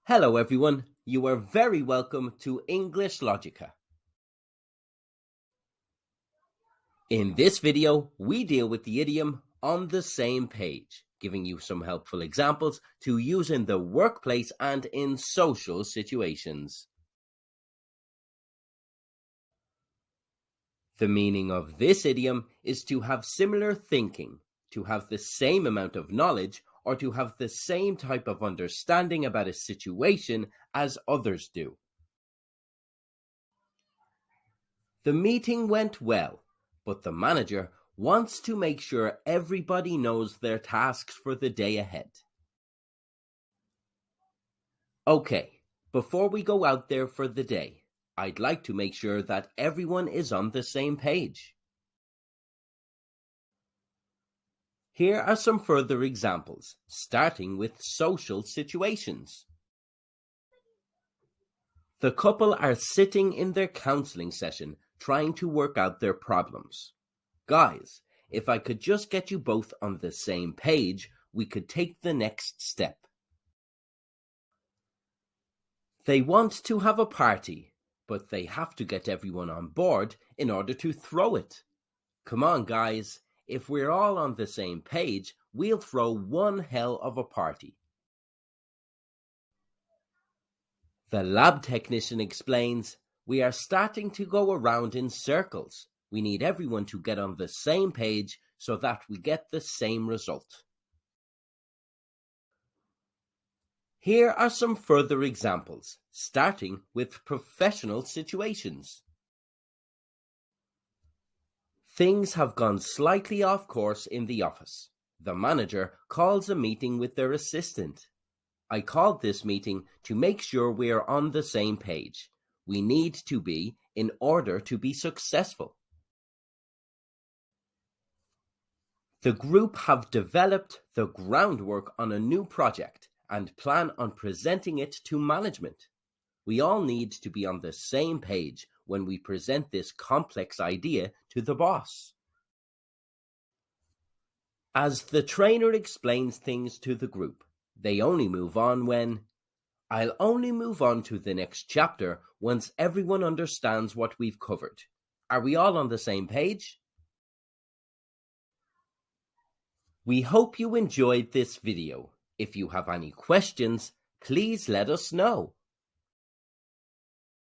Hello everyone, you are very welcome to EnglishLogica. In this video, we deal with the idiom on the same page, giving you some helpful examples to use in the workplace and in social situations. The meaning of this idiom is to have similar thinking, to have the same amount of knowledge, or to have the same type of understanding about a situation as others do. The meeting went well, but the manager wants to make sure everybody knows their tasks for the day ahead. Okay, before we go out there for the day, I'd like to make sure that everyone is on the same page. Here are some further examples, starting with social situations. The couple are sitting in their counseling session trying to work out their problems. Guys, if I could just get you both on the same page, we could take the next step. They want to have a party, but they have to get everyone on board in order to throw it. Come on, guys. If we're all on the same page, we'll throw one hell of a party. The lab technician explains, we are starting to go around in circles. We need everyone to get on the same page so that we get the same result. Here are some further examples, starting with professional situations. Things have gone slightly off course in the office. The manager calls a meeting with their assistant. I called this meeting to make sure we are on the same page. We need to be in order to be successful. The group have developed the groundwork on a new project and plan on presenting it to management. We all need to be on the same page when we present this complex idea to the boss. As the trainer explains things to the group, they only move on when, I'll only move on to the next chapter once everyone understands what we've covered. Are we all on the same page? We hope you enjoyed this video. If you have any questions, please let us know.